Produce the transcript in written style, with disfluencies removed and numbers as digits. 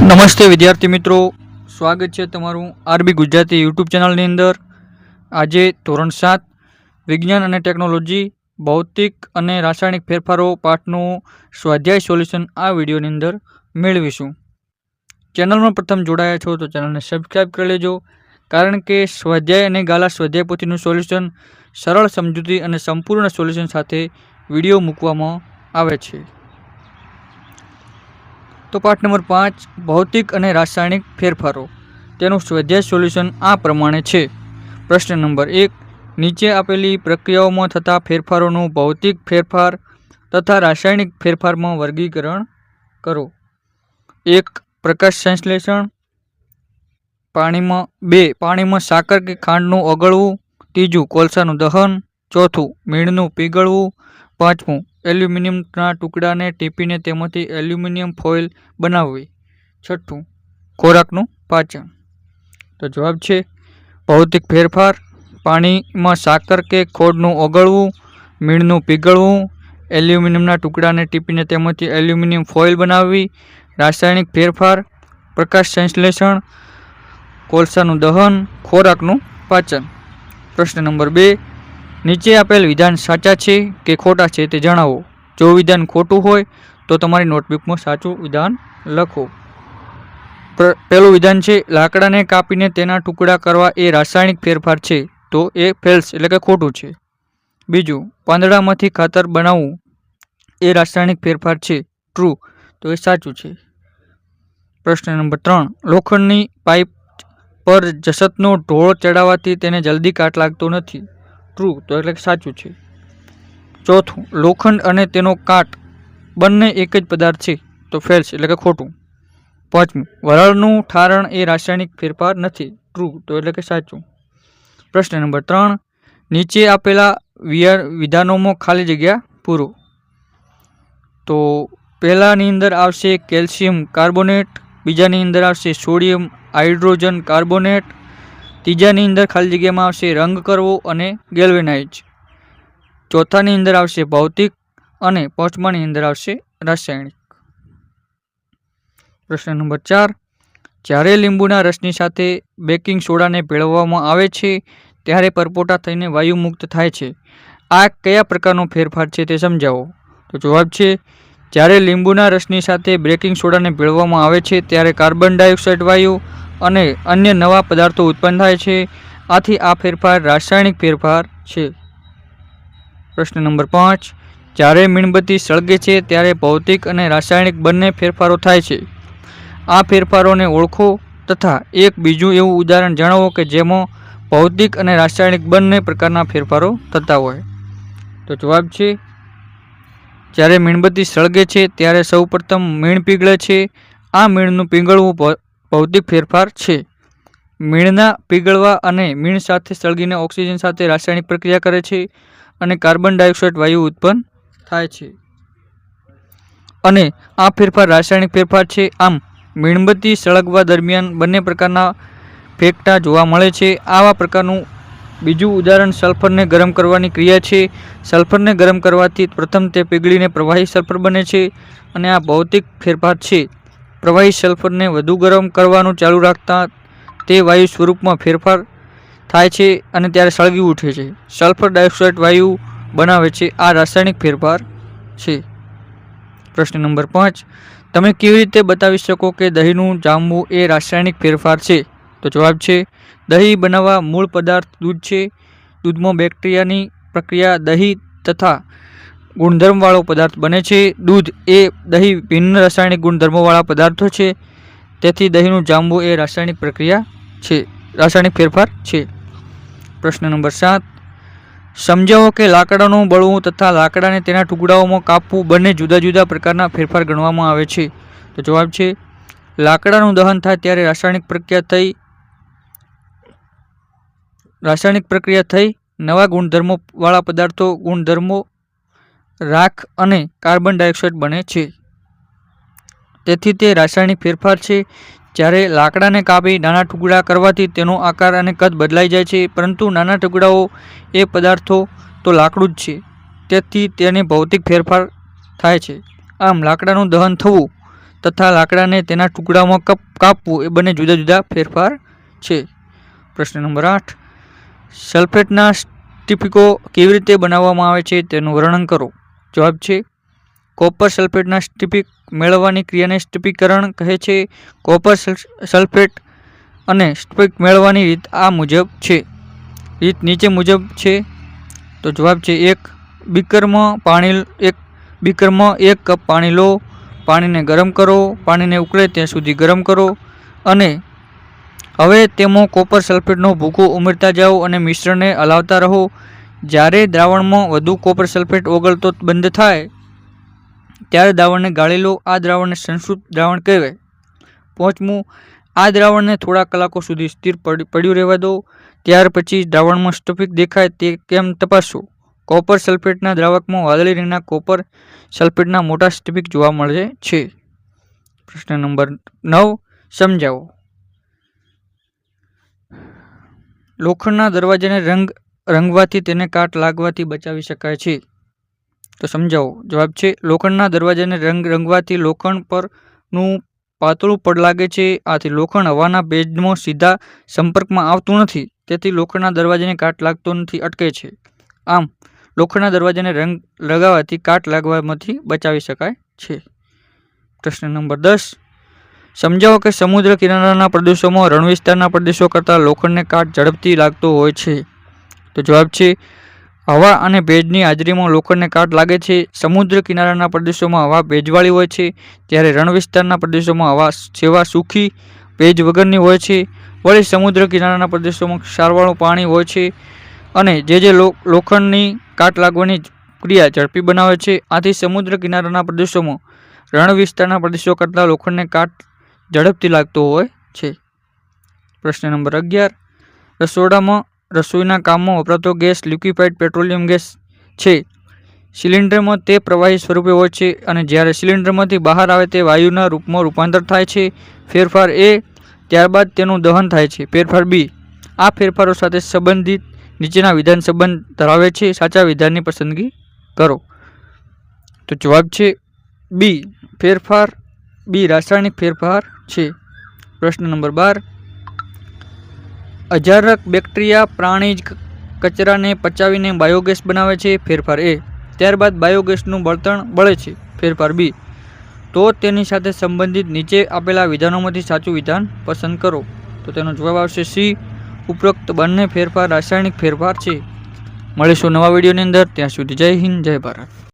નમસ્તે વિદ્યાર્થી મિત્રો, સ્વાગત છે તમારું આરબી ગુજરાતી યુટ્યુબ ચેનલની અંદર। આજે ધોરણ 7 વિજ્ઞાન અને ટેકનોલોજી ભૌતિક અને રાસાયણિક ફેરફારો પાઠનું સ્વાધ્યાય સોલ્યુશન આ વિડીયોની અંદર મેળવીશું। ચેનલમાં પ્રથમ જોડાયા છો તો ચેનલને સબસ્ક્રાઈબ કરી લેજો, કારણ કે સ્વાધ્યાય અને ગાલા સ્વાધ્યાય પોથીનું સોલ્યુશન સરળ સમજૂતી અને સંપૂર્ણ સોલ્યુશન સાથે વિડીયો મૂકવામાં આવે છે। તો પાઠ નંબર 5 ભૌતિક અને રાસાયણિક ફેરફારો, તેનું સ્વાધ્યાય સોલ્યુશન આ પ્રમાણે છે। પ્રશ્ન નંબર 1, નીચે આપેલી પ્રક્રિયાઓમાં થતા ફેરફારોનું ભૌતિક ફેરફાર તથા રાસાયણિક ફેરફારમાં વર્ગીકરણ કરો। 1. પ્રકાશ સંશ્લેષણ, 2. પાણીમાં સાકર કે ખાંડનું ઓગળવું, 3. કોલસાનું દહન, 4. મીણનું પીગળવું, 5. એલ્યુમિનિયમના ટુકડાને ટીપીને તેમાંથી એલ્યુમિનિયમ ફોઇલ બનાવવી, 6. ખોરાકનું પાચન। તો જવાબ છે ભૌતિક ફેરફાર, પાણીમાં સાકર કે ખાંડનું ઓગળવું, મીણનું પીગળવું, એલ્યુમિનિયમના ટુકડાને ટીપીને તેમાંથી એલ્યુમિનિયમ ફોઇલ બનાવવી। રાસાયણિક ફેરફાર, પ્રકાશ સંશ્લેષણ, કોલસાનું દહન, ખોરાકનું પાચન। પ્રશ્ન નંબર 2, નીચે આપેલ વિધાન સાચા છે કે ખોટા છે તે જણાવો। જો વિધાન ખોટું હોય તો તમારી નોટબુકમાં સાચું વિધાન લખો। પહેલું વિધાન છે લાકડાને કાપીને તેના ટુકડા કરવા એ રાસાયણિક ફેરફાર છે, તો એ ફેલ્સ એટલે કે ખોટું છે। બીજું, પાંદડામાંથી ખાતર બનાવવું એ રાસાયણિક ફેરફાર છે, ટ્રુ, તો એ સાચું છે। પ્રશ્ન નંબર 3, લોખંડની પાઇપ પર જસતનો ઢોળ ચડાવવાથી તેને જલ્દી કાટ લાગતો નથી, ટ્રુ, તો એટલે સાચું છે। 4, લોખંડ અને તેનો કાટ બંને એક જ પદાર્થ છે, તો ફેલ્સ એટલે કે ખોટું। 5, વરાળનું ઠારણ એ રાસાયણિક ફેરફાર નથી, ટ્રુ, તો એટલે કે સાચું। પ્રશ્ન નંબર 3, નીચે આપેલા વિધાનોમાં ખાલી જગ્યા પૂરો। તો પહેલાની અંદર આવશે કેલ્શિયમ કાર્બોનેટ, બીજાની અંદર આવશે સોડિયમ હાઇડ્રોજન કાર્બોનેટ, ત્રીજાની અંદર ખાલી જગ્યામાં આવશે રંગ કરવો અને ગેલ્વેનાઇઝ, ચોથાની અંદર આવશે ભૌતિક અને પાંચમાની અંદર આવશે રાસાયણિક। પ્રશ્ન નંબર 4, જ્યારે લીંબુના રસની સાથે બેકિંગ સોડાને ભેળવવામાં આવે છે ત્યારે પરપોટા થઈને વાયુ મુક્ત થાય છે, આ કયા પ્રકારનો ફેરફાર છે તે સમજાવો। તો જવાબ છે જ્યારે લીંબુના રસની સાથે બેકિંગ સોડાને ભેળવવામાં આવે છે ત્યારે કાર્બન ડાયોક્સાઇડ વાયુ અને અન્ય નવા પદાર્થો ઉત્પન્ન થાય છે, આથી આ ફેરફાર રાસાયણિક ફેરફાર છે। પ્રશ્ન નંબર 5, જ્યારે મીણબત્તી સળગે છે ત્યારે ભૌતિક અને રાસાયણિક બંને ફેરફારો થાય છે, આ ફેરફારોને ઓળખો તથા એક બીજું એવું ઉદાહરણ જણાવો કે જેમાં ભૌતિક અને રાસાયણિક બંને પ્રકારના ફેરફારો થતા હોય। તો જવાબ છે જ્યારે મીણબત્તી સળગે છે ત્યારે સૌપ્રથમ મીણ પીગળે છે, આ મીણનું પીગળવું ભૌતિક ફેરફાર છે। મીણના પીગળવા અને મીણ સાથે સળગીને ઓક્સિજન સાથે રાસાયણિક પ્રક્રિયા કરે છે અને કાર્બન ડાયોક્સાઇડ વાયુ ઉત્પન્ન થાય છે, અને આ ફેરફાર રાસાયણિક ફેરફાર છે। આમ મીણબત્તી સળગવા દરમિયાન બંને પ્રકારના ફેંકટા જોવા મળે છે। આવા પ્રકારનું બીજું ઉદાહરણ સલ્ફરને ગરમ કરવાની ક્રિયા છે। સલ્ફરને ગરમ કરવાથી પ્રથમ તે પીગળીને પ્રવાહી સલ્ફર બને છે, અને આ ભૌતિક ફેરફાર છે। પ્રવાહી સલ્ફરને વધુ ગરમ કરવાનું ચાલુ રાખતા તે વાયુ સ્વરૂપમાં ફેરફાર થાય છે અને ત્યારે સળગી ઉઠે છે, સલ્ફર ડાયોક્સાઇડ વાયુ બનાવે છે, આ રાસાયણિક ફેરફાર છે। પ્રશ્ન નંબર 5, તમે કેવી રીતે બતાવી શકો કે દહીંનું જામવું એ રાસાયણિક ફેરફાર છે? તો જવાબ છે દહીં બનાવવા મૂળ પદાર્થ દૂધ છે, દૂધમાં બેક્ટેરિયાની પ્રક્રિયા દહીં તથા ગુણધર્મવાળો પદાર્થ બને છે। દૂધ એ દહીં ભિન્ન રાસાયણિક ગુણધર્મોવાળા પદાર્થો છે, તેથી દહીંનું જામવું એ રાસાયણિક પ્રક્રિયા છે, રાસાયણિક ફેરફાર છે। પ્રશ્ન નંબર 7, સમજાવો કે લાકડાનું બળવું તથા લાકડાને તેના ટુકડાઓમાં કાપવું બંને જુદા જુદા પ્રકારના ફેરફાર ગણવામાં આવે છે। તો જવાબ છે લાકડાનું દહન થાય ત્યારે રાસાયણિક પ્રક્રિયા થઈ નવા ગુણધર્મો વાળા પદાર્થો ગુણધર્મો રાખ અને કાર્બન ડાયોક્સાઇડ બને છે, તેથી તે રાસાયણિક ફેરફાર છે। જ્યારે લાકડાને કાપી નાના ટુકડા કરવાથી તેનો આકાર અને કદ બદલાઈ જાય છે, પરંતુ નાના ટુકડાઓ એ પદાર્થો તો લાકડું જ છે, તેથી તેને ભૌતિક ફેરફાર થાય છે। આમ લાકડાનું દહન થવું તથા લાકડાને તેના ટુકડામાં કાપવું એ બંને જુદા જુદા ફેરફાર છે. પ્રશ્ન નંબર 8. સલ્ફેટના સ્ફટિકો કેવી રીતે બનાવવામાં આવે છે તેનું વર્ણન કરો. જવાબ છે કોપર સલ્ફેટના સ્ફટિક મેળવવાની ક્રિયાને સ્ફટિકીકરણ કહે છે. કોપર સલ્ફેટ અને સ્ફટિક મેળવવાની રીત આ મુજબ છે. રીત નીચે મુજબ છે. તો જવાબ છે 1 બીકરમાં 1 કપ પાણી લો, પાણીને ગરમ કરો, પાણીને ઉકળે ત્યાં સુધી ગરમ કરો અને હવે તેમાં કોપર સલ્ફેટનો ભૂકો ઉમેરતા જાઓ અને મિશ્રણને હલાવતા રહો. જ્યારે દ્રાવણમાં વધુ કોપર સલ્ફેટ ઓગળતો બંધ થાય ત્યારે દ્રાવણને ગાળી લો. આ દ્રાવણને સંતૃપ્ત દ્રાવણ કહેવાય. 5. આ દ્રાવણને થોડા કલાકો સુધી સ્થિર પડ્યું રહેવા દો. ત્યાર પછી દ્રાવણમાં સ્ફટિક દેખાય તે કેમ તપાસો. કોપર સલ્ફેટના દ્રાવકમાં વાદળી રંગના કોપર સલ્ફેટના મોટા સ્ફટિક જોવા મળે છે. પ્રશ્ન નંબર 9 સમજાવો. લોખંડના દરવાજાને રંગવાથી તેને કાટ લાગવાથી બચાવી શકાય છે. તો સમજાવો. જવાબ છે લોખંડના દરવાજાને રંગવાથી લોખંડ પરનું પાતળું પડ લાગે છે. આથી લોખંડ હવાના ભેજમાં સીધા સંપર્કમાં આવતું નથી. તેથી લોખંડના દરવાજાને કાટ લાગતો નથી, અટકે છે. આમ લોખંડના દરવાજાને રંગ લગાવવાથી કાટ લાગવામાંથી બચાવી શકાય છે. પ્રશ્ન નંબર 10 સમજાવો કે સમુદ્ર કિનારાના પ્રદેશોમાં રણ વિસ્તારના પ્રદેશો કરતાં લોખંડને કાટ ઝડપથી લાગતો હોય છે. તો જવાબ છે હવા અને ભેજની હાજરીમાં લોખંડને કાટ લાગે છે. સમુદ્ર કિનારાના પ્રદેશોમાં હવા ભેજવાળી હોય છે, જ્યારે રણ વિસ્તારના પ્રદેશોમાં હવા સેવા સૂકી ભેજ વગરની હોય છે. વળી સમુદ્ર કિનારાના પ્રદેશોમાં ક્ષારવાળું પાણી હોય છે અને જે લોખંડની કાટ લાગવાની ક્રિયા ઝડપી બનાવે છે. આથી સમુદ્ર કિનારાના પ્રદેશોમાં રણ વિસ્તારના પ્રદેશો કરતાં લોખંડને કાટ ઝડપથી લાગતો હોય છે. પ્રશ્ન નંબર 11 રસોડામાં રસોઈના કામમાં વપરાતો ગેસ લિક્વિફાઇડ પેટ્રોલિયમ ગેસ છે. સિલિન્ડરમાં તે પ્રવાહી સ્વરૂપે હોય છે અને જ્યારે સિલિન્ડરમાંથી બહાર આવે તે વાયુના રૂપમાં રૂપાંતર થાય છે. ફેરફાર A. ત્યારબાદ તેનું દહન થાય છે. ફેરફાર B. આ ફેરફારો સાથે સંબંધિત નીચેના વિધાન સંબંધ ધરાવે છે. સાચા વિધાનની પસંદગી કરો. તો જવાબ છે B. ફેરફાર B રાસાયણિક ફેરફાર છે. પ્રશ્ન નંબર 12 અજારક બેક્ટેરિયા પ્રાણીજ કચરાને પચાવીને બાયોગેસ બનાવે છે. ફેરફાર A. ત્યારબાદ બાયોગેસનું બળતણ બળે છે. ફેરફાર B. તો તેની સાથે સંબંધિત નીચે આપેલા વિધાનોમાંથી સાચું વિધાન પસંદ કરો. તો તેનો જવાબ આવશે C. ઉપરોક્ત બંને ફેરફાર રાસાયણિક ફેરફાર છે. મળીશું નવા વિડીયોની અંદર. ત્યાં સુધી જય હિન્દ, જય ભારત.